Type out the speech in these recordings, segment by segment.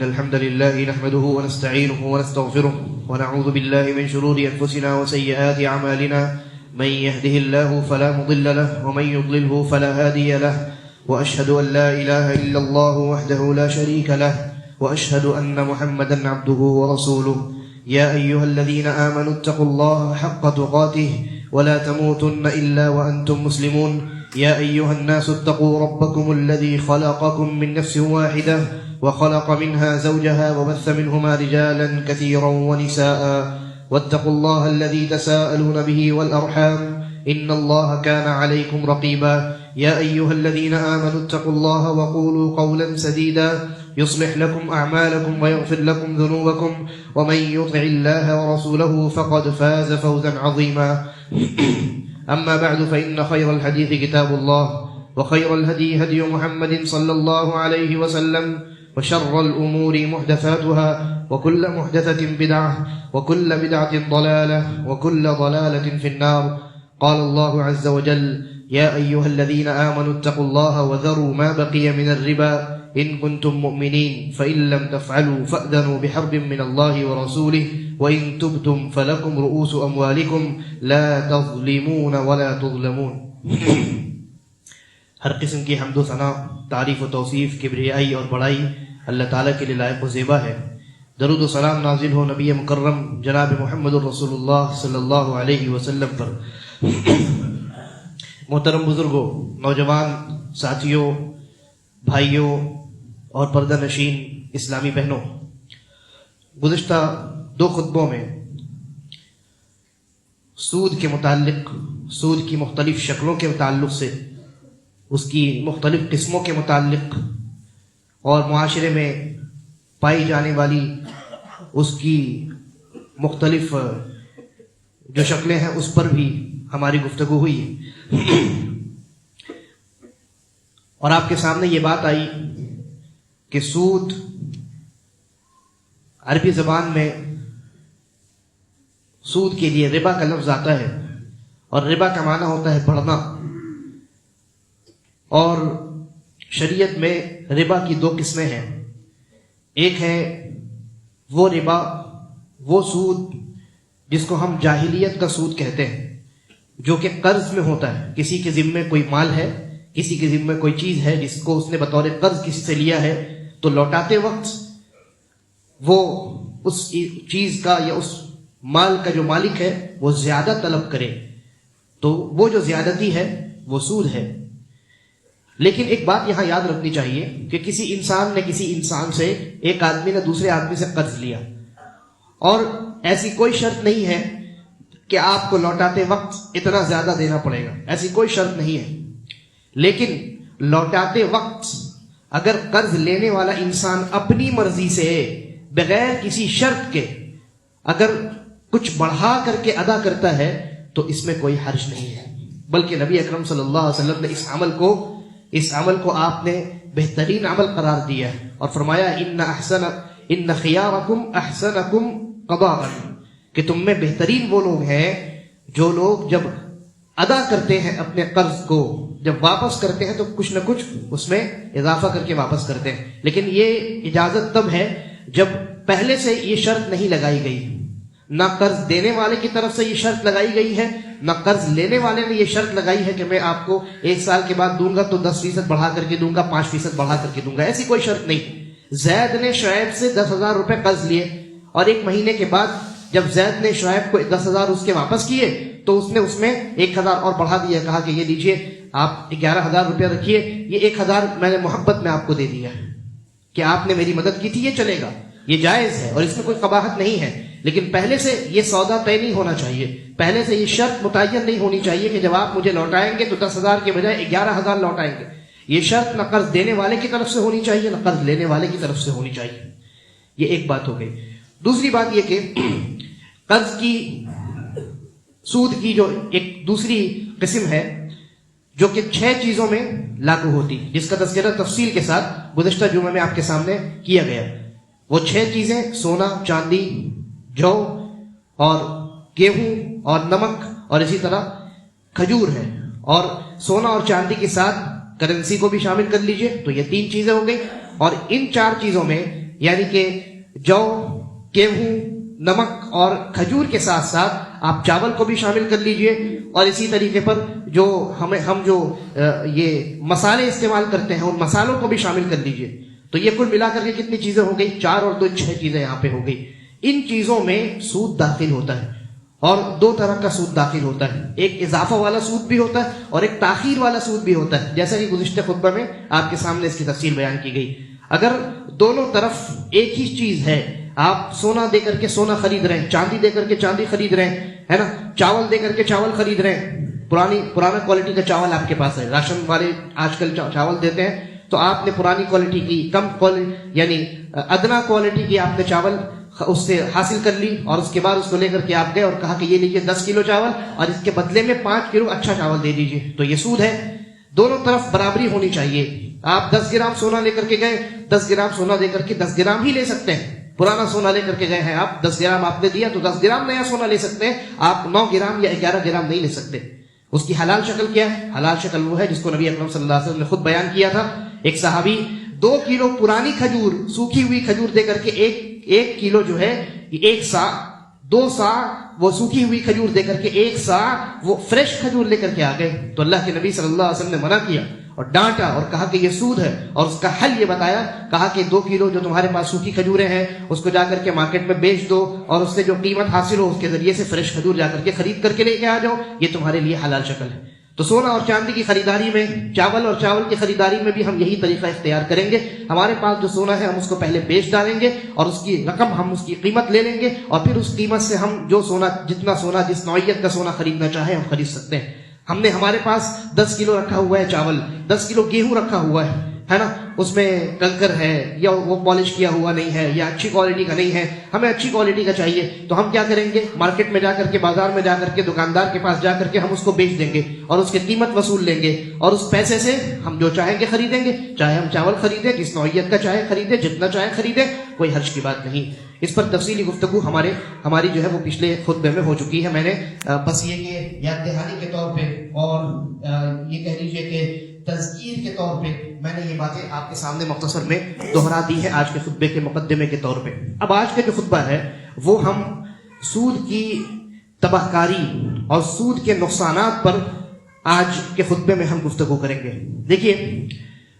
إن الحمد لله نحمده ونستعينه ونستغفره ونعوذ بالله من شرور أنفسنا وسيئات أعمالنا من يهده الله فلا مضل له ومن يضلله فلا هادي له وأشهد أن لا إله إلا الله وحده لا شريك له وأشهد أن محمدا عبده ورسوله يا أيها الذين آمنوا اتقوا الله حق تقاته ولا تموتن إلا وأنتم مسلمون يا أيها الناس اتقوا ربكم الذي خلقكم من نفس واحدة وخلق منها زوجها وبث منهما رجالا كثيرا ونساء واتقوا الله الذي تساءلون به والأرحام إن الله كان عليكم رقيبا يا أيها الذين آمنوا اتقوا الله وقولوا قولا سديدا يصلح لكم أعمالكم ويغفر لكم ذنوبكم ومن يطع الله ورسوله فقد فاز فوزا عظيما أما بعد فإن خير الحديث كتاب الله وخير الهدي هدي محمد صلى الله عليه وسلم وشر الأمور محدثاتها وكل محدثة بدعة وكل بدعة ضلالة وكل ضلالة في النار قال الله عز وجل يا أيها الذين آمنوا اتقوا الله وذروا ما بقي من الربا إن كنتم مؤمنين فإن لم تفعلوا فأذنوا بحرب من الله ورسوله وإن تبتم فلكم رؤوس أموالكم لا تظلمون ولا تظلمون. ہر قسم کی حمد و ثنا، تعریف و توصیف، کبریائی اور بڑائی اللہ تعالیٰ کے لیے لائق و زیبا ہے. درود و سلام نازل ہو نبی مکرم جناب محمد الرسول اللہ صلی اللہ علیہ وسلم پر. محترم بزرگوں، نوجوان ساتھیوں، بھائیوں اور پردہ نشین اسلامی بہنوں، گزشتہ 2 خطبوں میں سود کے متعلق، سود کی مختلف شکلوں کے تعلق سے، اس کی مختلف قسموں کے متعلق اور معاشرے میں پائی جانے والی اس کی مختلف جو شکلیں ہیں اس پر بھی ہماری گفتگو ہوئی ہے. اور آپ کے سامنے یہ بات آئی کہ سود عربی زبان میں سود کے لیے ربا کا لفظ آتا ہے، اور ربا کا معنی ہوتا ہے بڑھنا. اور شریعت میں ربا کی 2 قسمیں ہیں. ایک ہے وہ ربا، وہ سود جس کو ہم جاہلیت کا سود کہتے ہیں، جو کہ قرض میں ہوتا ہے. کسی کے ذمے کوئی مال ہے، کسی کے ذمے کوئی چیز ہے جس کو اس نے بطور قرض کسی سے لیا ہے، تو لوٹاتے وقت وہ اس چیز کا یا اس مال کا جو مالک ہے وہ زیادہ طلب کرے، تو وہ جو زیادتی ہے وہ سود ہے. لیکن ایک بات یہاں یاد رکھنی چاہیے کہ کسی انسان نے کسی انسان سے، ایک آدمی نے دوسرے آدمی سے قرض لیا، اور ایسی کوئی شرط نہیں ہے کہ آپ کو لوٹاتے وقت اتنا زیادہ دینا پڑے گا، ایسی کوئی شرط نہیں ہے. لیکن لوٹاتے وقت اگر قرض لینے والا انسان اپنی مرضی سے بغیر کسی شرط کے اگر کچھ بڑھا کر کے ادا کرتا ہے تو اس میں کوئی حرج نہیں ہے. بلکہ نبی اکرم صلی اللہ علیہ وسلم نے اس عمل کو آپ نے بہترین عمل قرار دیا اور فرمایا ان خیارکم احسنکم قضاء، کہ تم میں بہترین وہ لوگ ہیں جو لوگ جب ادا کرتے ہیں اپنے قرض کو، جب واپس کرتے ہیں تو کچھ نہ کچھ اس میں اضافہ کر کے واپس کرتے ہیں. لیکن یہ اجازت تب ہے جب پہلے سے یہ شرط نہیں لگائی گئی، نہ قرض دینے والے کی طرف سے یہ شرط لگائی گئی ہے، نہ قرض لینے والے نے یہ شرط لگائی ہے کہ میں آپ کو 1 سال کے بعد دوں گا تو 10% بڑھا کر کے دوں گا، 5% بڑھا کر کے دوں گا. ایسی کوئی شرط نہیں. زید نے شعیب سے 10,000 روپے قرض لیے، اور 1 مہینے کے بعد جب زید نے شعیب کو 10,000 اس کے واپس کیے تو اس نے اس میں 1,000 اور بڑھا دیا، کہا کہ یہ لیجئے آپ 11,000 روپے رکھیے، یہ 1,000 میں نے محبت میں آپ کو دے دیا کہ آپ نے میری مدد کی تھی، یہ چلے گا، یہ جائز ہے اور اس میں کوئی قباحت نہیں ہے. لیکن پہلے سے یہ سودا طے نہیں ہونا چاہیے، پہلے سے یہ شرط متعین نہیں ہونی چاہیے کہ جب آپ مجھے لوٹائیں گے تو 10,000 کے بجائے 11,000 لوٹائیں گے. یہ شرط نہ قرض دینے والے کی طرف سے ہونی چاہیے نہ قرض لینے والے کی طرف سے ہونی چاہیے. یہ ایک بات ہو گئی. دوسری بات یہ کہ قرض کی، سود کی جو ایک دوسری قسم ہے جو کہ 6 چیزوں میں لاگو ہوتی، جس کا تذکرہ تفصیل کے ساتھ گزشتہ جمعہ میں آپ کے سامنے کیا گیا. وہ 6 چیزیں سونا، چاندی، جو اور گیہوں اور نمک اور اسی طرح کھجور ہے. اور سونا اور چاندی کے ساتھ کرنسی کو بھی شامل کر لیجئے تو یہ 3 چیزیں ہو گئی. اور ان 4 چیزوں میں یعنی کہ جو، گیہوں، نمک اور کھجور کے ساتھ ساتھ آپ چاول کو بھی شامل کر لیجئے، اور اسی طریقے پر جو ہم جو یہ مسالے استعمال کرتے ہیں ان مسالوں کو بھی شامل کر لیجئے. تو یہ کل ملا کر کے کتنی چیزیں ہو گئی؟ 4 اور 2 6 چیزیں یہاں پہ ہو گئی. ان چیزوں میں سود داخل ہوتا ہے، اور 2 طرح کا سود داخل ہوتا ہے. ایک اضافہ والا سود بھی ہوتا ہے اور ایک تاخیر والا سود بھی ہوتا ہے، جیسا کہ گزشتہ خطبہ میں آپ کے سامنے اس کی تفصیل بیان کی گئی. اگر دونوں طرف ایک ہی چیز ہے، آپ سونا دے کر کے سونا خرید رہے ہیں، چاندی دے کر کے چاندی خرید رہے ہیں، ہے نا، چاول دے کر کے چاول خرید رہے ہیں، پرانا کوالٹی کا چاول آپ کے پاس ہے، راشن والے آج کل چاول دیتے ہیں، تو آپ نے پرانی کوالٹی کی، کم کوالٹی یعنی ادنا کوالٹی کی آپ نے چاول اس سے حاصل کر لی، اور اس کے بعد اس کو لے کر کے آپ گئے اور کہا کہ یہ لیجیے 10 کلو چاول اور اس کے بدلے میں 5 کلو اچھا چاول دے دیجیے. تو یہ سود ہے. دونوں طرف برابری ہونی چاہیے. آپ 10 گرام سونا لے کر کے گئے، 10 گرام سونا دے کر کے 10 گرام ہی لے سکتے ہیں. پرانا سونا لے کر کے گئے ہیں آپ، 10 گرام آپ نے دیا تو 10 گرام نیا سونا لے سکتے ہیں. آپ 9 گرام یا 11 گرام نہیں لے سکتے. اس کی حلال شکل کیا ہے؟ حلال شکل وہ ہے جس کو نبی اکرم صلی اللہ علیہ وسلم نے خود بیان کیا تھا. ایک صحابی 2 کلو پرانی کھجور، سوکھی ہوئی کھجور دے کر کے ایک کلو جو ہے 1 سا، 2 سا وہ سوکھی ہوئی کھجور دے کر کے 1 سا وہ فریش کھجور لے کر کے آ گئے. تو اللہ کے نبی صلی اللہ علیہ وسلم نے منع کیا اور ڈانٹا اور کہا کہ یہ سود ہے، اور اس کا حل یہ بتایا، کہا کہ 2 کلو جو تمہارے پاس سوکھی کھجوریں ہیں اس کو جا کر کے مارکیٹ میں بیچ دو، اور اس سے جو قیمت حاصل ہو اس کے ذریعے سے فریش کھجور جا کر کے خرید کر کے لے کے آ جاؤ. یہ تمہارے لیے حلال شکل ہے. تو سونا اور چاندی کی خریداری میں، چاول اور چاول کی خریداری میں بھی ہم یہی طریقہ اختیار کریں گے. ہمارے پاس جو سونا ہے ہم اس کو پہلے بیچ ڈالیں گے، اور اس کی رقم ہم اس کی قیمت لے لیں گے، اور پھر اس قیمت سے ہم جو سونا، جتنا سونا جس نوعیت کا سونا خریدنا چاہے ہم خرید سکتے ہیں. ہم نے ہمارے پاس 10 کلو رکھا ہوا ہے چاول، 10 کلو گیہوں رکھا ہوا ہے نا، اس میں کنکر ہے یا وہ پالش کیا ہوا نہیں ہے یا اچھی کوالٹی کا نہیں ہے، ہمیں اچھی کوالٹی کا چاہیے. تو ہم کیا کریں گے؟ مارکیٹ میں جا کر کے، بازار میں جا کر کے، دکاندار کے پاس جا کر کے ہم اس کو بیچ دیں گے اور اس کی قیمت وصول لیں گے، اور اس پیسے سے ہم جو چاہیں گے خریدیں گے. چاہے ہم چاول خریدیں، جس نوعیت کا چاہے خریدیں، جتنا چاہے خریدیں، کوئی حرج کی بات نہیں. اس پر تفصیلی گفتگو ہماری جو ہے وہ پچھلے خطبے میں ہو چکی ہے. میں نے بس یہ کہ یاد دہانی کے طور پہ اور یہ کہہ لیجیے کہ تذکیر کے طور پہ میں نے یہ باتیں آپ کے سامنے مختصر میں دہرا دی ہے آج کے خطبے کے مقدمے کے طور پہ. اب آج کا جو خطبہ ہے وہ ہم سود کی تباہ کاری اور سود کے نقصانات پر آج کے خطبے میں ہم گفتگو کریں گے. دیکھیے،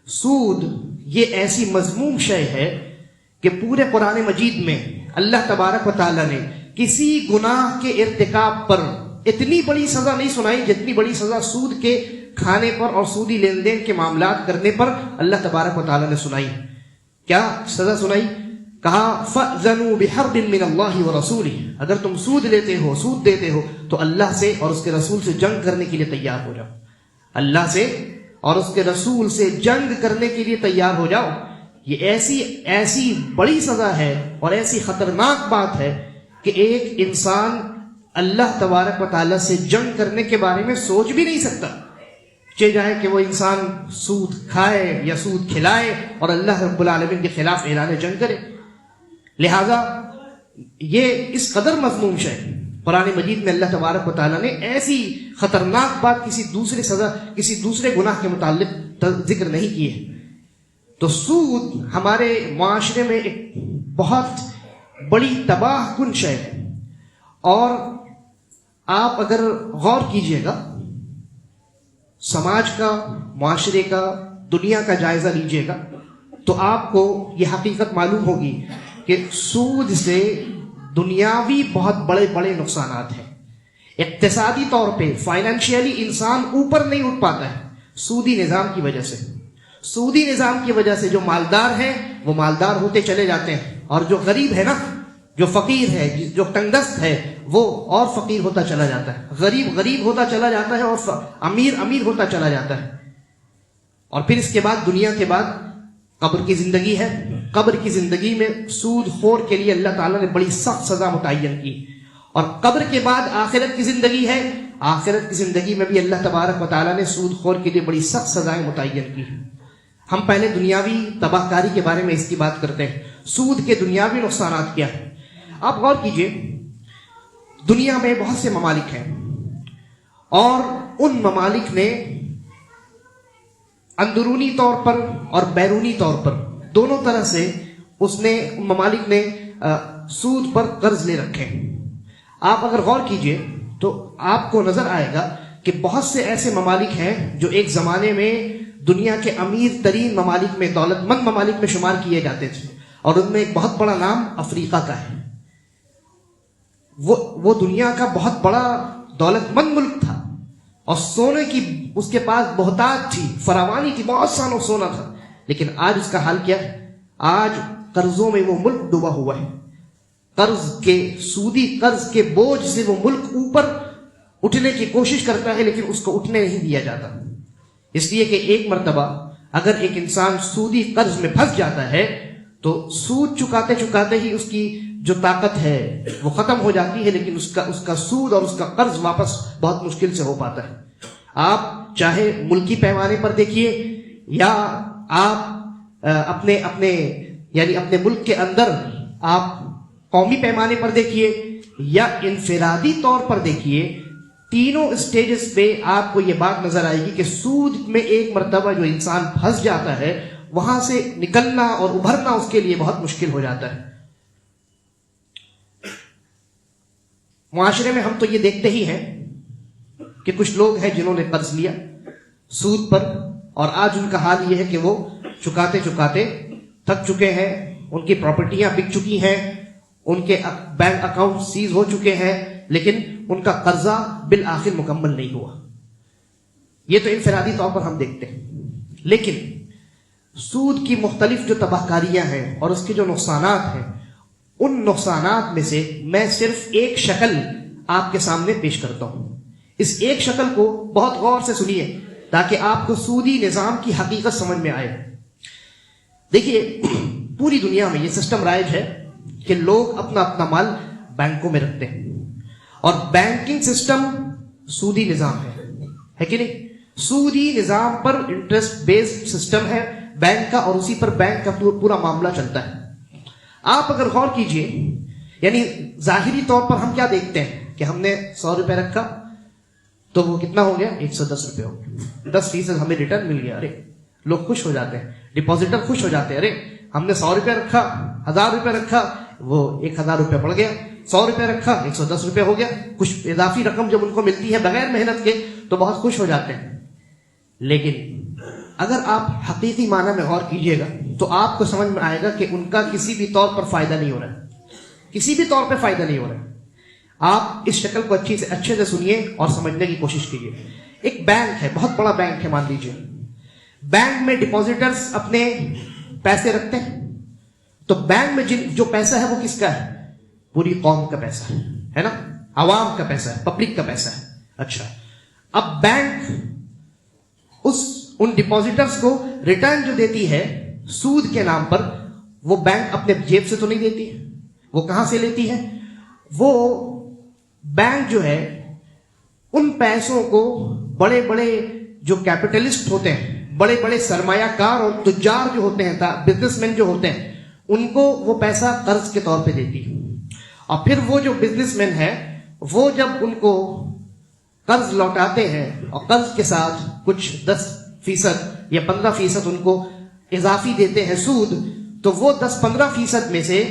سود یہ ایسی مذموم شے ہے کہ پورے قرآن مجید میں اللہ تبارک و تعالیٰ نے کسی گناہ کے ارتکاب پر اتنی بڑی سزا نہیں سنائی جتنی بڑی سزا سود کے کھانے پر اور سودی لین دین کے معاملات کرنے پر اللہ تبارک و تعالیٰ نے سنائی. کیا سزا سنائی؟ کہا فَأْذَنُوا بِحَرْبٍ مِّنَ اللَّهِ وَرَسُولِهِ. اگر تم سود لیتے ہو، سود دیتے ہو، تو اللہ سے اور اس کے رسول سے جنگ کرنے کے لیے تیار ہو جاؤ. اللہ سے اور اس کے رسول سے جنگ کرنے کے لیے تیار ہو جاؤ. یہ ایسی بڑی سزا ہے اور ایسی خطرناک بات ہے کہ ایک انسان اللہ تبارک و تعالیٰ سے جنگ کرنے کے بارے میں سوچ بھی نہیں سکتا. چاہے جائے کہ وہ انسان سود کھائے یا سود کھلائے اور اللہ رب العالمین کے خلاف اعلان جنگ کرے. لہذا یہ اس قدر مذموم ہے، قرآن مجید میں اللہ تبارک و تعالیٰ نے ایسی خطرناک بات کسی دوسرے گناہ کے متعلق ذکر نہیں کی ہے. تو سود ہمارے معاشرے میں ایک بہت بڑی تباہ کن شے ہے، اور آپ اگر غور کیجئے گا، سماج کا، معاشرے کا، دنیا کا جائزہ لیجئے گا، تو آپ کو یہ حقیقت معلوم ہوگی کہ سود سے دنیاوی بہت بڑے بڑے نقصانات ہیں. اقتصادی طور پہ فائنینشیلی انسان اوپر نہیں اٹھ پاتا ہے سودی نظام کی وجہ سے. سودی نظام کی وجہ سے جو مالدار ہیں وہ مالدار ہوتے چلے جاتے ہیں، اور جو غریب ہے نا، جو فقیر ہے، جو تنگدست ہے، وہ اور فقیر ہوتا چلا جاتا ہے، غریب ہوتا چلا جاتا ہے، اور امیر ہوتا چلا جاتا ہے. اور پھر اس کے بعد، دنیا کے بعد قبر کی زندگی ہے. قبر کی زندگی میں سود خور کے لیے اللہ تعالیٰ نے بڑی سخت سزا متعین کی. اور قبر کے بعد آخرت کی زندگی ہے. آخرت کی زندگی میں بھی اللہ تبارک و تعالیٰ نے سود خور کے لیے بڑی سخت سزائیں متعین کی. ہم پہلے دنیاوی تباہ کاری کے بارے میں اس کی بات کرتے ہیں. سود کے دنیاوی نقصانات کیا ہیں؟ آپ غور کیجئے، دنیا میں بہت سے ممالک ہیں، اور ان ممالک نے اندرونی طور پر اور بیرونی طور پر دونوں طرح سے اس نے ان ممالک نے سود پر قرض لے رکھے ہیں. آپ اگر غور کیجئے تو آپ کو نظر آئے گا کہ بہت سے ایسے ممالک ہیں جو ایک زمانے میں دنیا کے امیر ترین ممالک میں، دولت مند ممالک میں شمار کیے جاتے تھے، اور ان میں ایک بہت بڑا نام افریقہ کا ہے. وہ دنیا کا بہت بڑا دولت مند ملک تھا، اور سونے کی اس کے پاس بہتات تھی، فراوانی تھی، بہت سالوں سونا تھا. لیکن آج اس کا حال کیا ہے؟ آج قرضوں میں وہ ملک ڈوبا ہوا ہے. سودی قرض کے بوجھ سے وہ ملک اوپر اٹھنے کی کوشش کرتا ہے، لیکن اس کو اٹھنے نہیں دیا جاتا. اس لیے کہ ایک مرتبہ اگر ایک انسان سودی قرض میں پھنس جاتا ہے تو سود چکاتے چکاتے ہی اس کی جو طاقت ہے وہ ختم ہو جاتی ہے، لیکن اس کا سود اور اس کا قرض واپس بہت مشکل سے ہو پاتا ہے. آپ چاہے ملکی پیمانے پر دیکھیے یا آپ اپنے ملک کے اندر آپ قومی پیمانے پر دیکھیے یا انفرادی طور پر دیکھیے، تینوں اسٹیجز پہ آپ کو یہ بات نظر آئے گی کہ سود میں ایک مرتبہ جو انسان پھنس جاتا ہے وہاں سے نکلنا اور ابھرنا اس کے لیے بہت مشکل ہو جاتا ہے. معاشرے میں ہم تو یہ دیکھتے ہی ہیں کہ کچھ لوگ ہیں جنہوں نے قرض لیا سود پر، اور آج ان کا حال یہ ہے کہ وہ چکاتے چکاتے تھک چکے ہیں، ان کی پراپرٹیاں بک چکی ہیں، ان کے بینک اکاؤنٹ سیز ہو چکے ہیں، لیکن ان کا قرضہ بالآخر مکمل نہیں ہوا. یہ تو انفرادی طور پر ہم دیکھتے ہیں. لیکن سود کی مختلف جو تباہ کاریاں ہیں اور اس کے جو نقصانات ہیں، ان نقصانات میں سے میں صرف ایک شکل آپ کے سامنے پیش کرتا ہوں. اس ایک شکل کو بہت غور سے سنیے تاکہ آپ کو سودی نظام کی حقیقت سمجھ میں آئے. دیکھیے، پوری دنیا میں یہ سسٹم رائج ہے کہ لوگ اپنا مال بینکوں میں رکھتے ہیں، اور بینکنگ سسٹم سودی نظام ہے کہ نہیں؟ سودی نظام پر انٹرسٹ بیسڈ سسٹم ہے بینک کا، اور اسی پر بینک کا پورا معاملہ چلتا ہے. آپ اگر غور کیجئے، یعنی ظاہری طور پر ہم کیا دیکھتے ہیں کہ ہم نے 100 روپے رکھا تو وہ کتنا ہو گیا؟ 110 روپے ہو گیا، 10% ہمیں ریٹرن مل گیا. ارے لوگ خوش ہو جاتے ہیں، ڈپازیٹر خوش ہو جاتے ہیں. ارے ہم نے 100 روپے رکھا، 1000 روپے رکھا، وہ 1000 روپے بڑھ گیا. 100 روپے رکھا، 110 روپے ہو گیا. کچھ اضافی رقم جب ان کو ملتی ہے بغیر محنت کے تو بہت خوش ہو جاتے ہیں. لیکن اگر آپ حقیقی معنی میں غور کیجئے گا تو آپ کو سمجھ میں آئے گا کہ ان کا کسی بھی طور پر فائدہ نہیں ہو رہا ہے، کسی بھی طور پہ فائدہ نہیں ہو رہا ہے. آپ اس شکل کو اچھے سے سنیے اور سمجھنے کی کوشش کیجئے. ایک بینک ہے، بہت بڑا بینک ہے، مان لیجئے. بینک میں ڈپازیٹرز اپنے پیسے رکھتے ہیں، تو بینک میں جو پیسہ ہے وہ کس کا ہے؟ پوری قوم کا پیسہ ہے نا، عوام کا پیسہ ہے، پبلک کا پیسہ ہے. اچھا، اب بینک ان ڈپازیٹرز کو ریٹرن جو دیتی ہے سود کے نام پر، وہ بینک اپنے جیب سے تو نہیں دیتی، وہ کہاں سے لیتی ہے؟ وہ بینک جو ہے ان پیسوں کو بڑے بڑے جو کیپٹلسٹ ہوتے ہیں، بڑے بڑے سرمایہ کار اور تجار جو ہوتے ہیں، بزنس مین جو ہوتے ہیں، ان کو وہ پیسہ قرض کے طور پہ دیتی ہے. اور پھر وہ جو بزنس مین ہے وہ جب ان کو قرض لوٹاتے ہیں اور قرض کے ساتھ کچھ 10% یا 15% ان کو اضافی دیتے ہیں سود، تو وہ 10-15% میں سے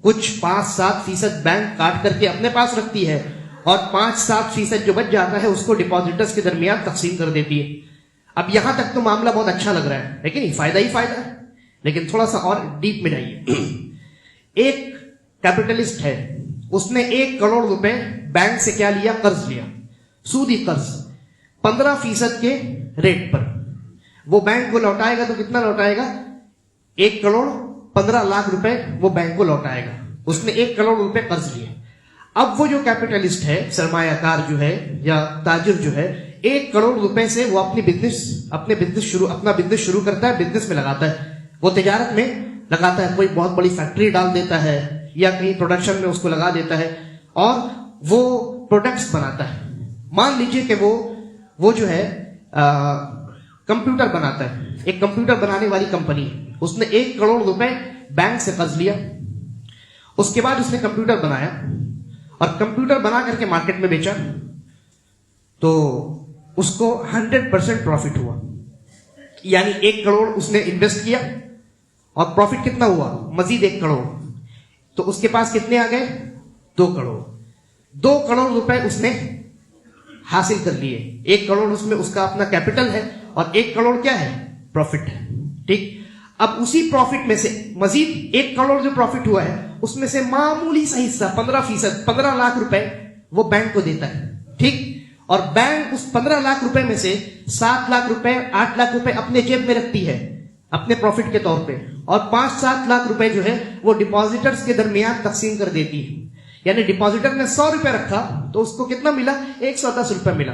کچھ 5-7% بینک کاٹ کر کے اپنے پاس رکھتی ہے، اور 5-7% جو بچ جاتا ہے اس کو ڈپازیٹرز کے درمیان تقسیم کر دیتی ہے. اب یہاں تک تو معاملہ بہت اچھا لگ رہا ہے، لیکن فائدہ ہی فائدہ ہے. لیکن تھوڑا سا اور ڈیپ میں جائیے. ایک کیپٹلسٹ ہے، اس نے 1 کروڑ روپے بینک سے کیا لیا؟ قرض لیا، سودی قرض 15% کے ریٹ پر. وہ بینک کو لوٹائے گا تو کتنا لوٹائے گا؟ 1 کروڑ 15 لاکھ روپے وہ بینک کو لوٹائے گا. اس نے 1 کروڑ روپے قرض لیے. اب وہ جو کیپٹلسٹ ہے، سرمایہ کار جو ہے یا تاجر جو ہے، 1 کروڑ روپے سے وہ اپنا بزنس شروع کرتا ہے، بزنس میں لگاتا ہے، وہ تجارت میں لگاتا ہے. کوئی بہت بڑی فیکٹری ڈال دیتا ہے یا کہیں پروڈکشن میں اس کو لگا دیتا ہے اور وہ پروڈکٹس بناتا ہے. مان لیجئے کہ وہ جو ہے کمپیوٹر بناتا ہے، ایک کمپیوٹر بنانے والی کمپنی. اس نے 1 کروڑ روپے بینک سے قرض لیا. اس کے بعد اس نے کمپیوٹر بنایا اور کمپیوٹر بنا کر کے مارکیٹ میں بیچا تو اس کو 100% پروفٹ ہوا. یعنی 1 کروڑ اس نے انویسٹ کیا اور پروفٹ کتنا ہوا مزید 1 کروڑ, تو اس کے پاس کتنے آ گئے 2 کروڑ. 2 کروڑ روپے اس نے حاصل کر لیے. 1 کروڑ اس میں اس کا اپنا کیپٹل ہے اور 1 کروڑ کیا ہے پروفٹ ہے. ٹھیک, اب اسی پروفٹ میں سے مزید 1 کروڑ جو پروفٹ ہوا ہے اس میں سے معمولی سا حصہ 15%, 15 لاکھ روپے وہ بینک کو دیتا ہے. ٹھیک, اور بینک اس 15 لاکھ روپے میں سے 7 لاکھ روپے 8 لاکھ روپے اپنے جیب میں رکھتی ہے اپنے پروفٹ کے طور پہ, اور 5-7 لاکھ روپے جو ہے وہ ڈپازیٹرز کے درمیان تقسیم کر دیتی ہے. یعنی ڈپازیٹر نے 100 روپے رکھا تو اس کو کتنا ملا 110 روپے ملا,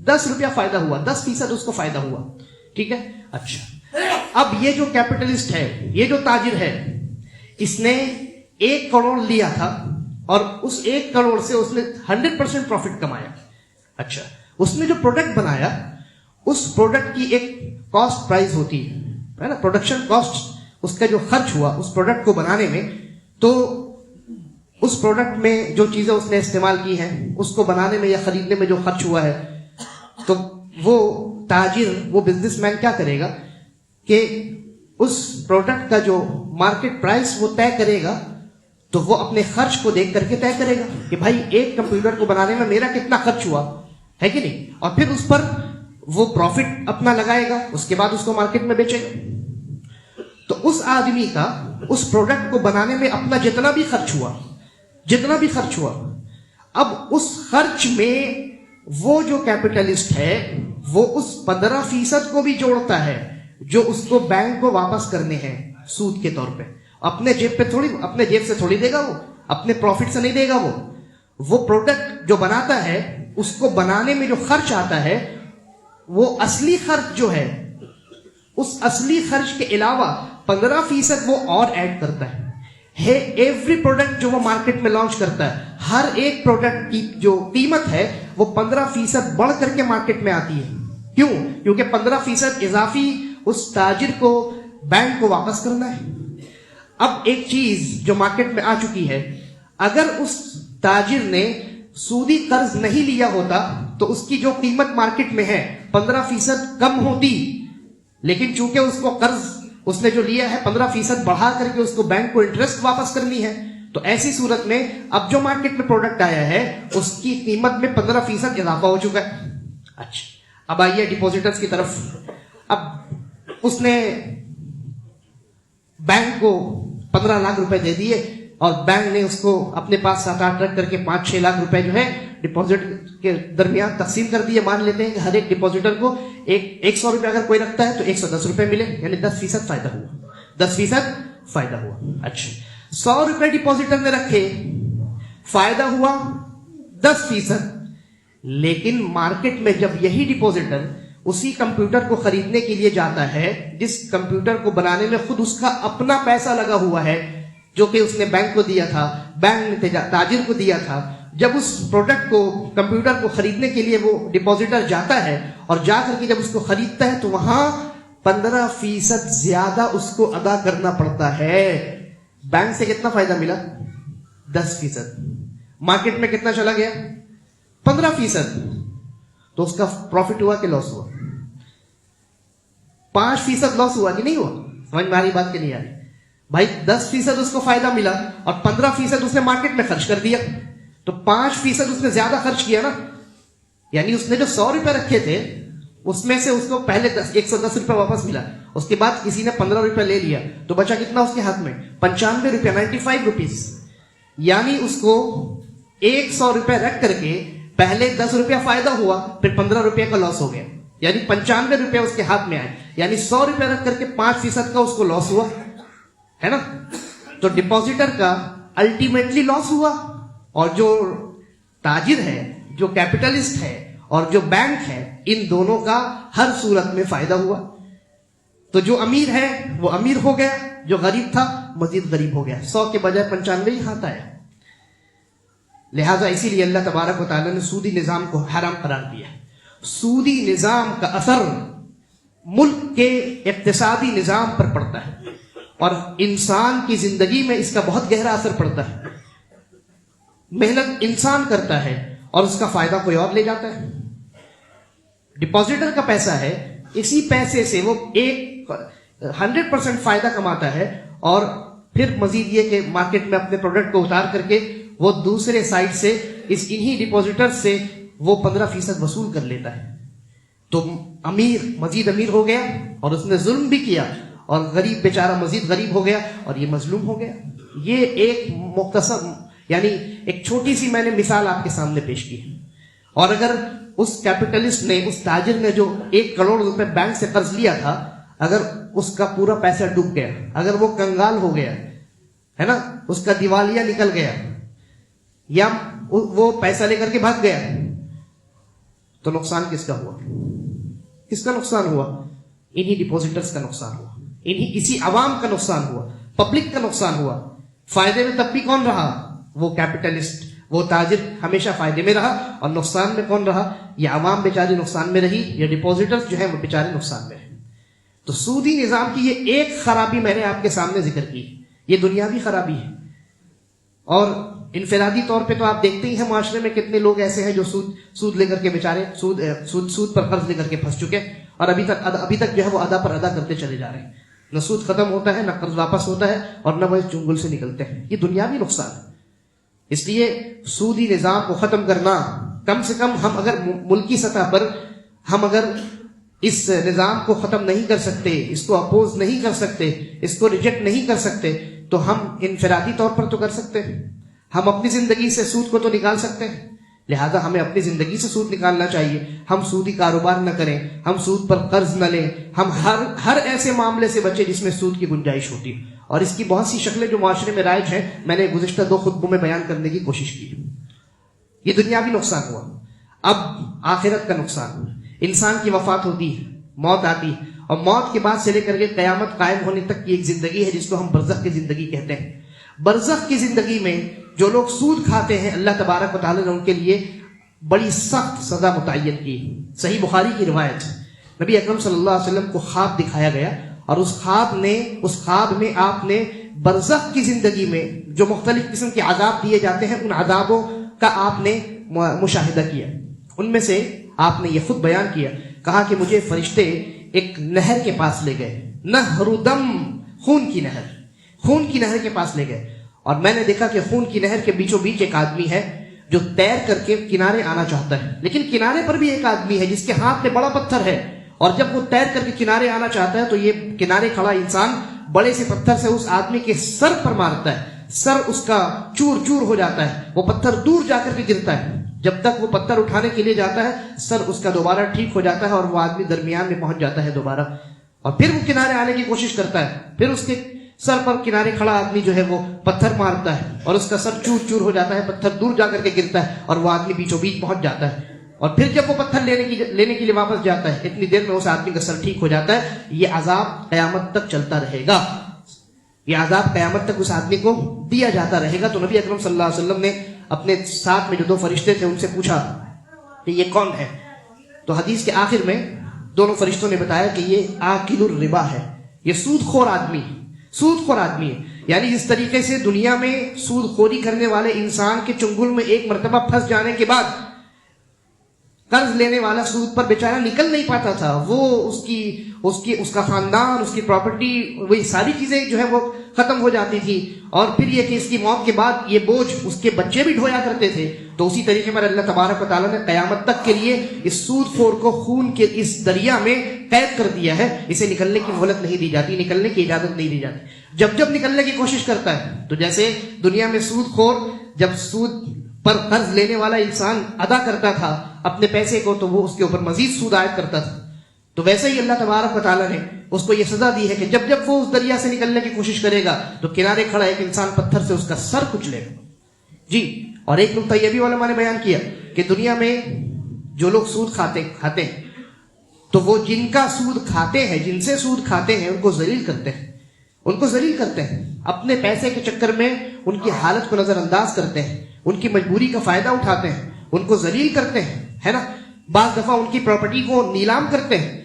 10 روپیہ فائدہ ہوا, 10% اس کو فائدہ ہوا. ٹھیک ہے. اچھا, اب یہ جو کیپٹلسٹ ہے, یہ جو تاجر ہے, اس نے 1 کروڑ لیا تھا اور اس 1 کروڑ سے اس نے 100% پروفٹ کمایا. اچھا, اس نے جو پروڈکٹ بنایا اس پروڈکٹ کی ایک کاسٹ پرائز ہوتی ہے نا, پروڈکشن کاسٹ, اس کا جو خرچ ہوا اس پروڈکٹ کو بنانے میں, تو اس پروڈکٹ میں جو چیزیں اس نے استعمال کی ہیں اس کو بنانے میں یا خریدنے میں جو خرچ ہوا ہے, تو وہ تاجر, وہ بزنس مین کیا کرے گا کہ اس پروڈکٹ کا جو مارکیٹ پرائس وہ طے کرے گا, تو وہ اپنے خرچ کو دیکھ کر کے طے کرے گا کہ بھائی ایک کمپیوٹر کو بنانے میں میرا کتنا خرچ ہوا ہے کہ نہیں, اور پھر اس پر وہ پروفٹ اپنا لگائے گا, اس کے بعد اس کو مارکیٹ میں بیچے گا. تو اس آدمی کا اس پروڈکٹ کو بنانے میں اپنا جتنا بھی خرچ ہوا, اب اس خرچ میں وہ جو کیپٹلسٹ ہے وہ اس 15% کو بھی جوڑتا ہے جو اس کو بینک کو واپس کرنے ہیں سود کے طور پہ. اپنے جیب سے تھوڑی دے گا, وہ اپنے پروفٹ سے نہیں دے گا. وہ پروڈکٹ جو بناتا ہے اس کو بنانے میں جو خرچ آتا ہے وہ اصلی خرچ جو ہے, اس اصلی خرچ کے علاوہ 15% وہ اور ایڈ کرتا ہے. ایوری پروڈکٹ جو وہ مارکیٹ میں لانچ کرتا ہے, ہر ایک پروڈکٹ کی جو قیمت ہے وہ 15% بڑھ کر کے مارکیٹ میں آتی ہے. کیوں؟ کیونکہ 15% اضافی اس تاجر کو بینک کو واپس کرنا ہے. اب ایک چیز جو مارکیٹ میں آ چکی ہے, اگر اس تاجر نے سودی قرض نہیں لیا ہوتا تو اس کی جو قیمت مارکیٹ میں ہے 15% کم ہوتی, لیکن چونکہ اس کو قرض اس نے جو لیا ہے 15% بڑھا کر کے اس کو بینک کو انٹرسٹ واپس کرنی ہے, تو ایسی صورت میں اب جو مارکیٹ میں پروڈکٹ آیا ہے اس کی قیمت میں 15% اضافہ ہو چکا ہے. اچھا, اب آئیے ڈپوزیٹرز کی طرف. اب اس نے بینک کو 15 لاکھ روپے دے دیے اور بینک نے اس کو اپنے پاس 7-8 رکھ کر کے 5-6 لاکھ روپے جو ہے ڈپوزٹ کے درمیان تقسیم کر دیے. مان لیتے ہیں کہ ہر ایک ڈپوزیٹر کو 100 روپے اگر کوئی رکھتا ہے تو 110 روپے ملے, یعنی 10% فائدہ ہوا, 10% فائدہ ہوا. اچھا, 100 روپے ڈپوزیٹر نے رکھے, فائدہ ہوا 10%, لیکن مارکیٹ میں جب یہی ڈپوزیٹر اسی کمپیوٹر کو خریدنے کے لیے جاتا ہے جس کمپیوٹر کو بنانے میں خود اس کا اپنا پیسہ لگا ہوا ہے جو کہ اس نے بینک کو دیا تھا, بینک نے تاجر کو دیا تھا, جب اس پروڈکٹ کو کمپیوٹر کو خریدنے کے لیے وہ ڈپوزیٹر جاتا ہے اور جا کر کے جب اس کو خریدتا ہے تو وہاں 15% زیادہ اس کو ادا کرنا پڑتا ہے. بینک سے کتنا فائدہ ملا 10%, مارکیٹ میں کتنا چلا گیا 15%, تو اس کا پروفٹ ہوا کہ لاس ہوا؟ 5% لاس ہوا کہ نہیں ہوا؟ سمجھ میں آ رہی بات کہ نہیں آ رہی بھائی؟ 10% اس کو فائدہ ملا اور 15% اس نے مارکیٹ میں خرچ کر دیا, تو 5% اس نے زیادہ خرچ کیا نا. یعنی اس نے جو 100 روپے رکھے تھے اس میں سے اس کو پہلے 110 روپے واپس ملا, اس کے بعد کسی نے 15 روپے لے لیا, تو بچا کتنا اس کے ہاتھ میں 95 روپے, 95 روپیز. یعنی اس کو 100 روپے رکھ کر کے پہلے 10 روپیہ فائدہ ہوا, پھر 15 روپے کا لاس ہو گیا, یعنی 95 روپے اس کے ہاتھ میں آئے, یعنی 100 روپے رکھ کر کے 5% کا اس کو لاس ہوا ہے نا. تو ڈپوزیٹر کا الٹیمیٹلی لاس ہوا, اور جو تاجر ہے, جو کیپٹلسٹ ہے اور جو بینک ہے, ان دونوں کا ہر صورت میں فائدہ ہوا. تو جو امیر ہے وہ امیر ہو گیا, جو غریب تھا مزید غریب ہو گیا, 100 کے بجائے 95 ہی ہاتھ آیا. لہذا اسی لیے اللہ تبارک و تعالیٰ نے سودی نظام کو حرام قرار دیا. سودی نظام کا اثر ملک کے اقتصادی نظام پر پڑتا ہے اور انسان کی زندگی میں اس کا بہت گہرا اثر پڑتا ہے. محنت انسان کرتا ہے اور اس کا فائدہ کوئی اور لے جاتا ہے. ڈپوزیٹر کا پیسہ ہے, اسی پیسے سے وہ 100% فائدہ کماتا ہے اور پھر مزید یہ کہ مارکیٹ میں اپنے پروڈکٹ کو اتار کر کے وہ دوسرے سائٹ سے انہی ڈپوزٹر سے وہ 15% وصول کر لیتا ہے. تو امیر مزید امیر ہو گیا اور اس نے ظلم بھی کیا, اور غریب بیچارہ مزید غریب ہو گیا اور یہ مظلوم ہو گیا. یہ ایک مختصر یعنی ایک چھوٹی سی میں نے مثال آپ کے سامنے پیش کی ہے. اور اگر اس کیپٹلسٹ نے, اس تاجر نے جو 1 کروڑ روپے بینک سے قرض لیا تھا, اگر اس کا پورا پیسہ ڈوب گیا, اگر وہ کنگال ہو گیا ہے نا, اس کا دیوالیہ نکل گیا, یا وہ پیسہ لے کر کے بھاگ گیا, تو نقصان کس کا ہوا؟ کس کا نقصان ہوا؟ انہی ڈپوزٹرز کا نقصان ہوا, اسی عوام کا نقصان ہوا, پبلک کا نقصان ہوا. فائدے میں تب بھی کون رہا؟ وہ کیپٹلسٹ, وہ تاجر ہمیشہ فائدے میں رہا, اور نقصان میں کون رہا؟ یہ عوام بیچاری نقصان میں رہی, یہ ڈپوزٹرز جو ہیں وہ بیچارے نقصان میں رہے. تو سودی نظام کی یہ ایک خرابی میں نے آپ کے سامنے ذکر کی, یہ دنیاوی خرابی ہے. اور انفرادی طور پہ تو آپ دیکھتے ہی ہیں معاشرے میں کتنے لوگ ایسے ہیں جو سود لے کر کے بیچارے سود پر قرض لے کر کے پھنس چکے, اور ابھی تک جو ہے وہ ادا پر ادا کرتے چلے جا رہے ہیں. نہ سود ختم ہوتا ہے, نہ قرض واپس ہوتا ہے, اور نہ وہ اس چنگل سے نکلتے ہیں. یہ دنیاوی نقصان ہے. اس لیے سودی نظام کو ختم کرنا, کم سے کم ہم اگر ملکی سطح پر ہم اگر اس نظام کو ختم نہیں کر سکتے, اس کو اپوز نہیں کر سکتے, اس کو ریجیکٹ نہیں کر سکتے, تو ہم انفرادی طور پر تو کر سکتے ہیں. ہم اپنی زندگی سے سود کو تو نکال سکتے ہیں, لہذا ہمیں اپنی زندگی سے سود نکالنا چاہیے. ہم سودی کاروبار نہ کریں, ہم سود پر قرض نہ لیں, ہم ہر ایسے معاملے سے بچیں جس میں سود کی گنجائش ہوتی ہے. اور اس کی بہت سی شکلیں جو معاشرے میں رائج ہیں, میں نے گزشتہ 2 خطبوں میں بیان کرنے کی کوشش کی. یہ دنیاوی نقصان ہوا. اب آخرت کا نقصان. انسان کی وفات ہوتی ہے, موت آتی ہے, اور موت کے بعد سے لے کر کے قیامت قائم ہونے تک کی ایک زندگی ہے جس کو ہم برزخ کی زندگی کہتے ہیں. برزخ کی زندگی میں جو لوگ سود کھاتے ہیں, اللہ تبارک و تعالی نے ان کے لیے بڑی سخت سزا متعین کی. صحیح بخاری کی روایت, نبی اکرم صلی اللہ علیہ وسلم کو خواب دکھایا گیا, اور اس خواب میں آپ نے برزخ کی زندگی میں جو مختلف قسم کے عذاب دیے جاتے ہیں, ان عذابوں کا آپ نے مشاہدہ کیا. ان میں سے آپ نے یہ خود بیان کیا, کہا کہ مجھے فرشتے ایک نہر کے پاس لے گئے, نہر دم, خون کی نہر کے پاس لے گئے, اور میں نے دیکھا کہ خون کی نہر کے بیچوں بیچ ایک آدمی ہے جو تیر کر کے کنارے آنا چاہتا ہے, لیکن کنارے پر بھی ایک آدمی ہے جس کے ہاتھ میں بڑا پتھر ہے, اور جب وہ تیر کر کے کنارے آنا چاہتا ہے تو یہ کنارے کھڑا انسان بڑے سے پتھر سے اس آدمی کے سر پر مارتا ہے. سر اس کا چور چور ہو جاتا ہے, وہ پتھر دور جا کر کے گرتا ہے. جب تک وہ پتھر اٹھانے کے لیے جاتا ہے, سر اس کا دوبارہ ٹھیک ہو جاتا ہے, اور وہ آدمی درمیان میں پہنچ جاتا ہے دوبارہ, اور پھر وہ کنارے آنے کی کوشش کرتا ہے. پھر اس کے سر پر کنارے کھڑا آدمی جو ہے وہ پتھر مارتا ہے, اور اس کا سر چور چور ہو جاتا ہے, پتھر دور جا کر کے گرتا ہے, اور وہ آدمی بیچوں بیچ پہنچ جاتا ہے. اور پھر جب وہ پتھر لینے کے لیے واپس جاتا ہے, اتنی دیر میں اس آدمی کا سر ٹھیک ہو جاتا ہے. یہ عذاب قیامت تک چلتا رہے گا, یہ عذاب قیامت تک اس آدمی کو دیا جاتا رہے گا. تو نبی اکرم صلی اللہ علیہ وسلم نے اپنے ساتھ میں جو 2 فرشتے تھے ان سے پوچھا کہ یہ کون ہے؟ تو حدیث کے آخر میں دونوں فرشتوں نے بتایا کہ یہ آکل الربا ہے, یہ سود خور آدمی ہے. یعنی جس طریقے سے دنیا میں سود خوری کرنے والے انسان کے چنگل میں ایک مرتبہ پھنس جانے کے بعد قرض لینے والا سود پر بیچارہ نکل نہیں پاتا تھا, وہ اس کا خاندان, اس کی پراپرٹی, وہی ساری چیزیں جو ہے وہ ختم ہو جاتی تھی, اور پھر یہ کہ اس کی موت کے بعد یہ بوجھ اس کے بچے بھی ڈھویا کرتے تھے. تو اسی طریقے پر اللہ تبارک و تعالیٰ نے قیامت تک کے لیے اس سود خور کو خون کے اس دریا میں قید کر دیا ہے. اسے نکلنے کی مہلت نہیں دی جاتی, نکلنے کی اجازت نہیں دی جاتی. جب نکلنے کی کوشش کرتا ہے, تو جیسے دنیا میں سود خور جب سود پر قرض لینے والا انسان ادا کرتا تھا اپنے پیسے کو, تو وہ اس کے اوپر مزید سود عائد کرتا تھا. تو ویسے ہی اللہ تبارک و تعالیٰ نے اس کو یہ سزا دی ہے کہ جب وہ اس دریا سے نکلنے کی کوشش کرے گا تو کنارے کھڑا ایک انسان پتھر سے اس کا سر کچلے گا. جی, اور ایک نقطہ یہ بھی علماء نے بیان کیا کہ دنیا میں جو لوگ سود کھاتے ہیں تو وہ جن کا سود کھاتے ہیں, جن سے سود کھاتے ہیں, ان کو ذلیل کرتے ہیں, اپنے پیسے کے چکر میں ان کی حالت کو نظر انداز کرتے ہیں, ان کی مجبوری کا فائدہ اٹھاتے ہیں, ان کو ذلیل کرتے ہیں, ہے نا. بعض دفعہ ان کی پراپرٹی کو نیلام کرتے ہیں,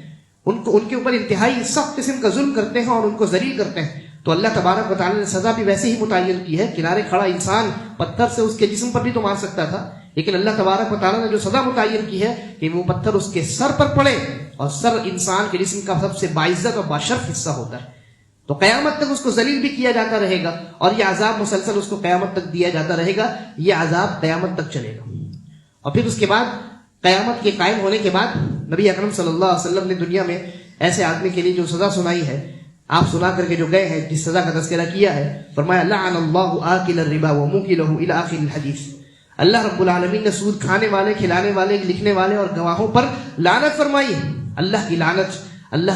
ان کے اوپر انتہائی سخت قسم کا ظلم کرتے ہیں اور ان کو ذلیل کرتے ہیں. تو اللہ تبارک و تعالیٰ نے سزا بھی ویسے ہی متعین کی ہے. کنارے کھڑا انسان پتھر سے اس کے جسم پر بھی تو مار سکتا تھا, لیکن اللہ تبارک و تعالیٰ نے جو سزا متعین کی ہے کہ وہ پتھر اس کے سر پر پڑے, اور سر انسان کے جسم کا سب سے باعزت اور باشرف حصہ ہوتا ہے. تو قیامت تک اس کو ذلیل بھی کیا جاتا رہے گا، اور یہ عذاب مسلسل اس کو قیامت تک دیا جاتا رہے گا، یہ عذاب قیامت تک چلے گا۔ اور پھر اس کے بعد قیامت کے قائم ہونے کے بعد نبی اکرم صلی اللہ علیہ وسلم نے دنیا میں ایسے آدمی کے لیے جو سزا سنائی ہے، آپ سنا کر کے جو گئے ہیں، جس سزا کا تذکرہ کیا ہے، فرمایا لعن اللہ آکل الربا وموکلہ الی آخر الحدیث، اللہ رب العالمین نے سود کھانے والے، کھلانے والے، لکھنے والے اور گواہوں پر لعنت فرمائی ہے۔ اللہ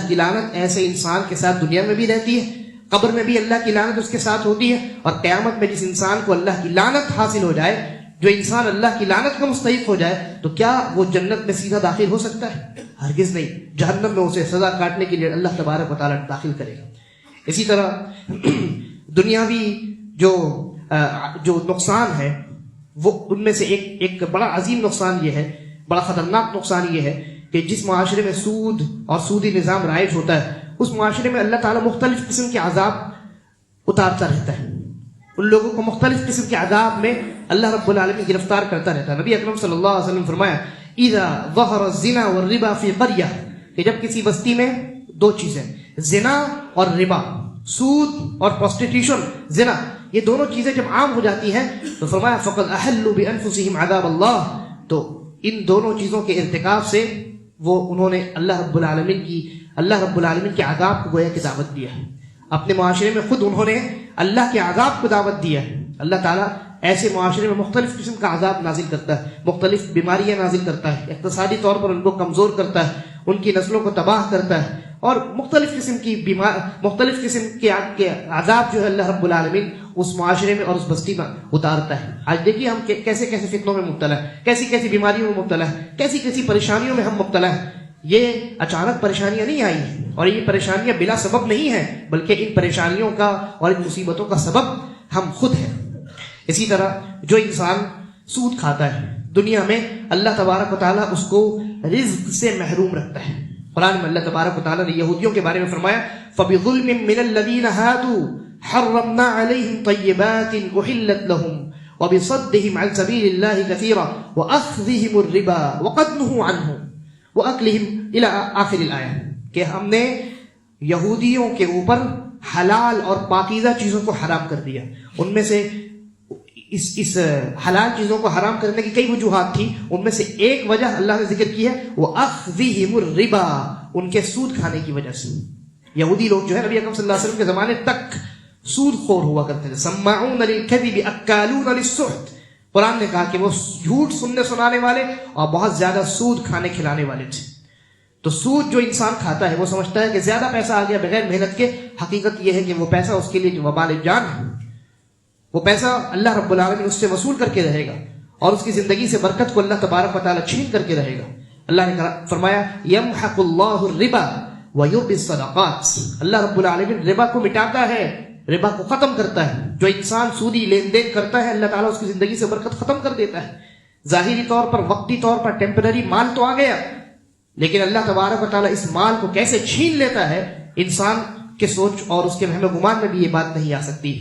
کی لعنت ایسے انسان کے ساتھ دنیا میں بھی رہتی ہے، قبر میں بھی اللہ کی لعنت اس کے ساتھ ہوتی ہے، اور قیامت میں جس انسان کو اللہ کی لعنت حاصل ہو جائے، جو انسان اللہ کی لعنت کا مستحق ہو جائے، تو کیا وہ جنت میں سیدھا داخل ہو سکتا ہے؟ ہرگز نہیں، جہنم میں اسے سزا کاٹنے کے لیے اللہ تبارک و تعالیٰ داخل کرے گا۔ اسی طرح دنیاوی جو نقصان ہے، وہ ان میں سے ایک بڑا عظیم نقصان یہ ہے، بڑا خطرناک نقصان یہ ہے کہ جس معاشرے میں سود اور سودی نظام رائج ہوتا ہے، اس معاشرے میں اللہ تعالیٰ مختلف قسم کے عذاب اتارتا رہتا ہے، ان لوگوں کو مختلف قسم کے عذاب میں اللہ رب العالمین گرفتار کرتا رہتا ہے۔ نبی اکرم صلی اللہ علیہ وسلم فرمایا اذا ظہر الزنا والربا فی قریہ، کہ جب کسی بستی میں دو چیزیں، زنا اور ربا، سود اور پروسٹیٹیوشن، زنا، یہ دونوں چیزیں جب عام ہو جاتی ہیں تو فرمایا فقد احلوا بانفسهم عذاب اللہ، تو ان دونوں چیزوں کے ارتکاب سے انہوں نے اللہ رب العالمین کے عذاب کو گویا کہ دعوت دیا ہے، اپنے معاشرے میں خود انہوں نے اللہ کے عذاب کو دعوت دیا ہے۔ اللہ تعالیٰ ایسے معاشرے میں مختلف قسم کا عذاب نازل کرتا ہے، مختلف بیماریاں نازل کرتا ہے، اقتصادی طور پر ان کو کمزور کرتا ہے، ان کی نسلوں کو تباہ کرتا ہے، اور مختلف قسم کے عذاب جو ہے اللہ رب العالمین اس معاشرے میں اور اس بستی میں اتارتا ہے۔ آج دیکھیے ہم کیسے کیسے فتنوں میں مبتلا ہے، کیسی کیسی بیماریوں میں مبتلا ہے، کیسی کیسی پریشانیوں میں ہم مبتلا ہیں۔ یہ اچانک پریشانیاں نہیں آئی ہیں، اور یہ پریشانیاں بلا سبب نہیں ہیں، بلکہ ان پریشانیوں کا اور ان مصیبتوں کا سبب ہم خود ہیں۔ اسی طرح جو انسان سود کھاتا ہے دنیا میں، اللہ تبارک و تعالیٰ اس کو رزق سے محروم رکھتا ہے۔ قرآن میں اللہ تبارک و تعالیٰ نے یہودیوں کے بارے میں فرمایا فَبِظُلْمٍ مِّنَ الَّذِينَ هَادُوا حَرَّمْنَا عَلَيْهِمْ طَيِّبَاتٍ أُحِلَّتْ لَهُمْ وَبِصَدِّهِمْ عَنْ سَبِيلِ اللَّهِ كَثِيرًا وَأَخْذِهِمُ الرِّبَا وَقَدْنُهُ عَنْهُ وَأَكْلِهِمْ إِلَى آخِرِ الْآيَةِ، کہ ہم نے یہودیوں کے اوپر حلال اور پاکیزہ چیزوں کو حرام کر دیا۔ ان میں سے اس حلال چیزوں کو حرام کرنے کی کئی وجوہات تھی، ان میں سے ایک وجہ اللہ نے ذکر کی ہے وہ اخذہم الربا، ان کے سود کھانے کی وجہ سے۔ یہودی لوگ جو ہے نبی اکرم صلی اللہ علیہ وسلم کے زمانے تک سود خور ہوا کرتے تھے، سماعون للکذب اکالون للسحت، قرآن نے کہا کہ وہ جھوٹ سننے سنانے والے اور بہت زیادہ سود کھانے کھلانے والے تھے۔ تو سود جو انسان کھاتا ہے وہ سمجھتا ہے کہ زیادہ پیسہ آ گیا بغیر محنت کے، حقیقت یہ ہے کہ وہ پیسہ اس کے لیے وبال جان ہے، وہ پیسہ اللہ رب العالمین اس سے وصول کر کے رہے گا، اور اس کی زندگی سے برکت کو اللہ تبارک و تعالیٰ چھین کر کے رہے گا۔ اللہ نے فرمایا یمحق اللہ الربا ویربی الصدقات، اللہ رب العالمین ربا کو مٹاتا ہے، ربا کو ختم کرتا ہے۔ جو انسان سودی لین دین کرتا ہے اللہ تعالیٰ اس کی زندگی سے برکت ختم کر دیتا ہے۔ ظاہری طور پر، وقتی طور پر ٹیمپرری مال تو آ گیا، لیکن اللہ تبارک و تعالیٰ اس مال کو کیسے چھین لیتا ہے، انسان کے سوچ اور اس کے وہم و گمان میں بھی یہ بات نہیں آ سکتی۔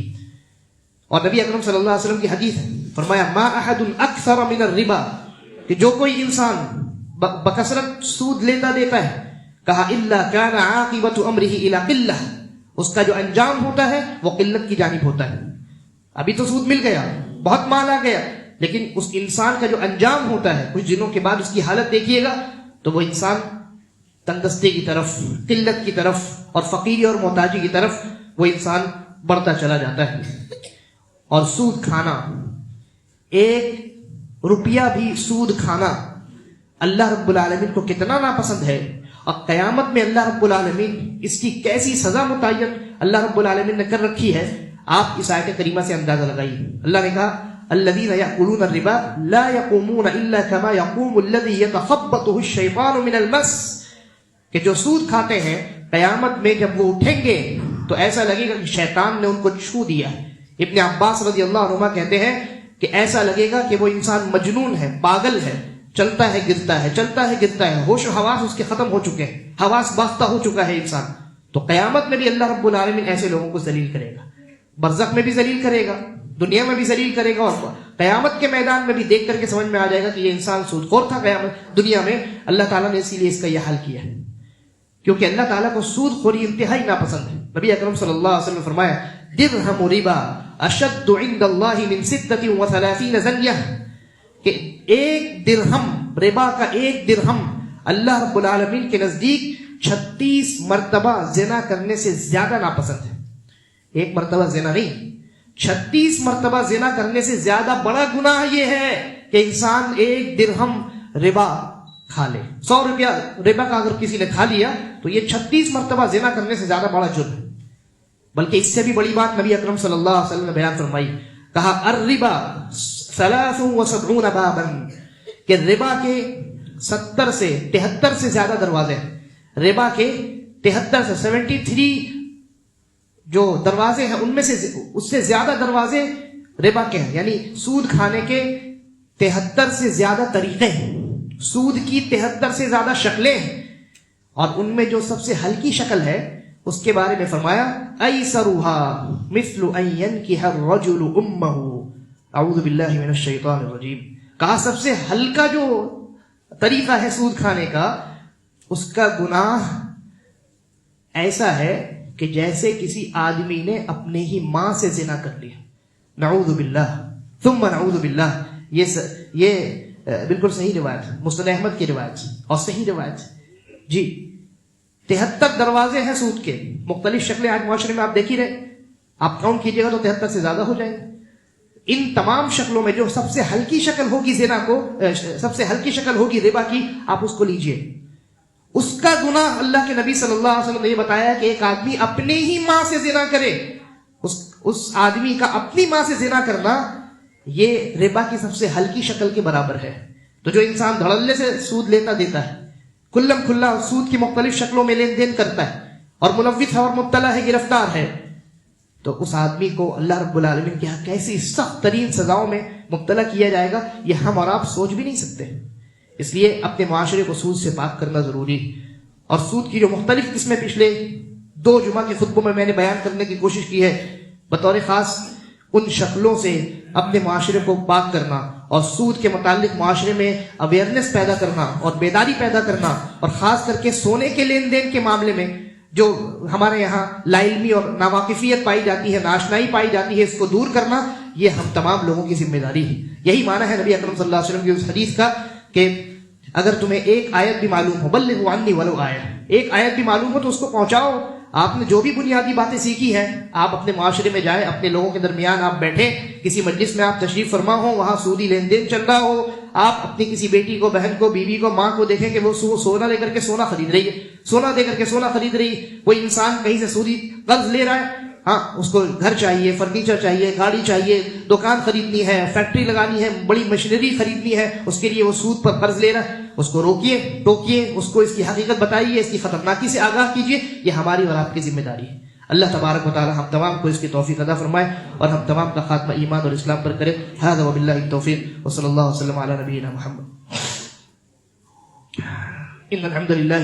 اور نبی اکرم صلی اللہ علیہ وسلم کی حدیث ہے، فرمایا ما احد اکثر من الربا، کہ جو کوئی انسان بکثرت سود لیتا دیتا ہے، کہا الا کان عاقبۃ امرہ الی قلہ، اس کا جو انجام ہوتا ہے وہ قلت کی جانب ہوتا ہے۔ ابھی تو سود مل گیا، بہت مال آ گیا، لیکن اس انسان کا جو انجام ہوتا ہے کچھ دنوں کے بعد اس کی حالت دیکھیے گا تو وہ انسان تندرستی کی طرف، قلت کی طرف اور فقیری اور محتاجی کی طرف وہ انسان بڑھتا چلا جاتا ہے۔ اور سود کھانا، ایک روپیہ بھی سود کھانا اللہ رب العالمین کو کتنا ناپسند ہے، اور قیامت میں اللہ رب العالمین اس کی کیسی سزا متعین اللہ رب العالمین نے کر رکھی ہے، آپ اس آیت کریمہ سے اندازہ لگائیے۔ اللہ نے کہا الذین یأکلون الربا لا یقومون الا کما یقوم الذی یتخبطہ الشیطان من المس، کہ جو سود کھاتے ہیں قیامت میں جب وہ اٹھیں گے تو ایسا لگے گا کہ شیطان نے ان کو چھو دیا ہے۔ ابن عباس رضی اللہ عنہما کہتے ہیں کہ ایسا لگے گا کہ وہ انسان مجنون ہے، پاگل ہے، چلتا ہے گرتا ہے، چلتا ہے گرتا ہے، ہوش و حواس اس کے ختم ہو چکے ہیں، حواس باختہ ہو چکا ہے انسان۔ تو قیامت میں بھی اللہ رب العالمین ایسے لوگوں کو ذلیل کرے گا، برزخ میں بھی ذلیل کرے گا، دنیا میں بھی ذلیل کرے گا، اور قیامت کے میدان میں بھی دیکھ کر کے سمجھ میں آ جائے گا کہ یہ انسان سود خور تھا دنیا میں، اللہ تعالیٰ نے اسی لیے اس کا یہ حل کیا ہے۔ کیونکہ اللہ تعالیٰ کو سود خوری انتہائی ناپسند ہے. نبی اکرم صلی اللہ علیہ وسلم نے فرمایا درہم ربا اشد عند اللہ من 36 زنیہ، کہ ایک درہم ربا کا ایک درہم اللہ رب العالمین کے نزدیک 36 مرتبہ زنا کرنے سے زیادہ ناپسند ہے. ایک مرتبہ زنا نہیں، 36 مرتبہ زنا کرنے سے زیادہ بڑا گناہ یہ ہے کہ انسان ایک درہم ربا کھا لے. 100 روپیہ ربا کا اگر کسی نے کھا لیا تو یہ 36 مرتبہ زنا کرنے سے زیادہ بڑا جرم ہے. بلکہ اس سے بھی بڑی بات نبی اکرم صلی اللہ علیہ وسلم نے بیان فرمائی، کہا الربا 73 بابا، کہ ربا کے 70 سے 73 سے زیادہ دروازے ہیں. ربا کے 73 سے 73 جو دروازے ہیں ان میں سے اس سے زیادہ دروازے ربا کے ہیں. یعنی سود کھانے کے 73 سے زیادہ طریقے ہیں، سود کی 73 سے زیادہ شکلیں ہیں، اور ان میں جو سب سے ہلکی شکل ہے اس کے بارے میں فرمایا ایسرها مثل ان ينكح الرجل امه، اعوذ باللہ من الشیطان الرجیم. کہا سب سے ہلکا جو طریقہ ہے سود کھانے کا، اس کا گناہ ایسا ہے کہ جیسے کسی آدمی نے اپنے ہی ماں سے زنا کر لیا. نعوذ باللہ ثم نعوذ باللہ. یہ بالکل صحیح روایت ہے، مسند احمد کی روایت اور صحیح روایت ہے جی. 73 دروازے ہیں سود کے، مختلف شکلیں آج معاشرے میں آپ دیکھ ہی رہے. آپ کاؤنٹ کیجئے گا تو 73 سے زیادہ ہو جائیں گے. ان تمام شکلوں میں جو سب سے ہلکی شکل ہوگی زنا کو، سب سے ہلکی شکل ہوگی ربا کی، آپ اس کو لیجئے. اس کا گناہ اللہ کے نبی صلی اللہ علیہ وسلم نے یہ بتایا کہ ایک آدمی اپنے ہی ماں سے زنا کرے. اس آدمی کا اپنی ماں سے زنا کرنا یہ ربا کی سب سے ہلکی شکل کے برابر ہے. تو جو انسان دھڑلے سے سود لیتا دیتا ہے، کلم کھلا سود کی مختلف شکلوں میں لین دین کرتا ہے اور ملوث ہے اور مبتلا ہے، گرفتار ہے، تو اس آدمی کو اللہ رب العالمین کے ہاں کیسی سخت ترین سزاؤں میں مبتلا کیا جائے گا یہ ہم اور آپ سوچ بھی نہیں سکتے. اس لیے اپنے معاشرے کو سود سے پاک کرنا ضروری. اور سود کی جو مختلف قسمیں پچھلے 2 جمعہ کے خطبوں میں میں نے بیان کرنے کی کوشش کی ہے، بطور خاص ان شکلوں سے اپنے معاشرے کو پاک کرنا اور سود کے متعلق معاشرے میں اویئرنیس پیدا کرنا اور بیداری پیدا کرنا، اور خاص کر کے سونے کے لین دین کے معاملے میں جو ہمارے یہاں لا علمی اور ناواقفیت پائی جاتی ہے، ناشنائی پائی جاتی ہے، اس کو دور کرنا یہ ہم تمام لوگوں کی ذمہ داری ہے. یہی معنی ہے نبی اکرم صلی اللہ علیہ وسلم کی اس حدیث کا کہ اگر تمہیں ایک آیت بھی معلوم ہو، بلغوا عنی ولو آیہ، ایک آیت بھی معلوم ہو تو اس کو پہنچاؤ. آپ نے جو بھی بنیادی باتیں سیکھی ہیں، آپ اپنے معاشرے میں جائیں، اپنے لوگوں کے درمیان آپ بیٹھیں، کسی مجلس میں آپ تشریف فرما ہو، وہاں سودی لین دین چل رہا ہو، آپ اپنی کسی بیٹی کو، بہن کو، بیوی کو، ماں کو دیکھیں کہ وہ سونا لے کر کے سونا خرید رہی ہے، سونا دے کر کے سونا خرید رہی ہے. کوئی انسان کہیں سے سودی قرض لے رہا ہے، ہاں اس کو گھر چاہیے، فرنیچر چاہیے، گاڑی چاہیے، دکان خریدنی ہے، فیکٹری لگانی ہے، بڑی مشینری خریدنی ہے، اس کے لیے وہ سود پر قرض لے رہا ہے. اس کو روکیے، ٹوکیے، اس کو اس کی حقیقت بتائیے، اس کی خطرناکی سے آگاہ کیجیے. یہ ہماری اور آپ کی ذمہ داری ہے. اللہ تبارک و تعالی ہم تمام کو اس کی توفیق عطا فرمائے اور ہم تمام کا خاتمہ ایمان اور اسلام پر کرے. ھذا وباللہ التوفیق وصلی اللہ وسلم علی نبینا محمد. ان الحمد للہ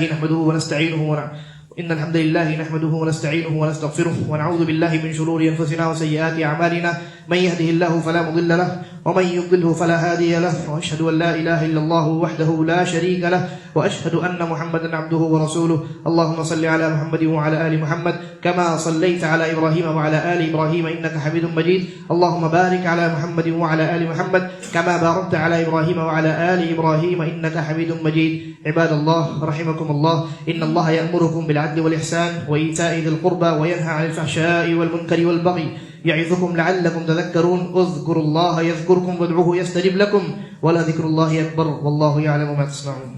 نحمده ونستعينه ونستغفره ونعوذ بالله من شرور انفسنا وسيئات اعمالنا، من يهده الله فلا مضل له ومن يضلل فلا هادي له، واشهد ان لا اله الا الله وحده لا شريك له، واشهد ان محمدا عبده ورسوله. اللهم صل على محمد وعلى ال محمد كما صليت على ابراهيم وعلى ال ابراهيم انك حميد مجيد. اللهم بارك على محمد وعلى ال محمد كما باركت على ابراهيم وعلى ال ابراهيم انك حميد مجيد. عباد الله رحمكم الله، ان الله يأمركم بالعدل والإحسان وإيتاء ذي القربى وينهى عن الفحشاء والمنكر والبغي يعظكم لعلكم تذكرون. اذكروا الله يذكركم وادعوه يستجب لكم ولذكر الله أكبر والله يعلم ما تصنعون.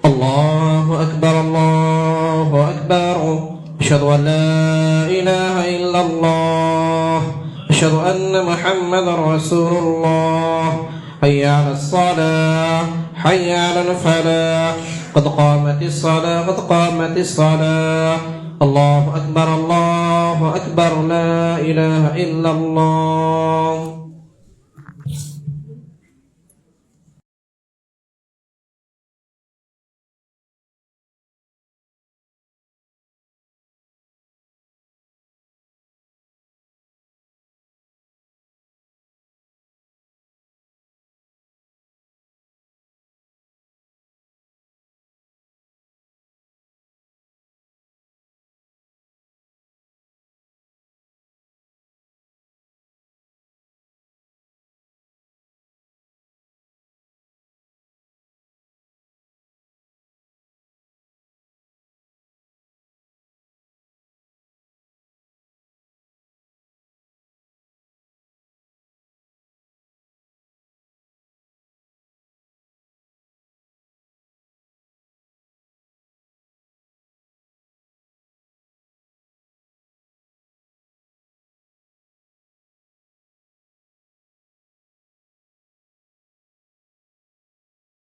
الله أكبر الله أكبر، أشهد أن لا إله إلا الله، أشهد أن محمد رسول الله. حي على الصلاة حي على الفلاح، قد قامت الصلاة قد قامت الصلاة. الله أكبر الله أكبر، لا إله إلا الله.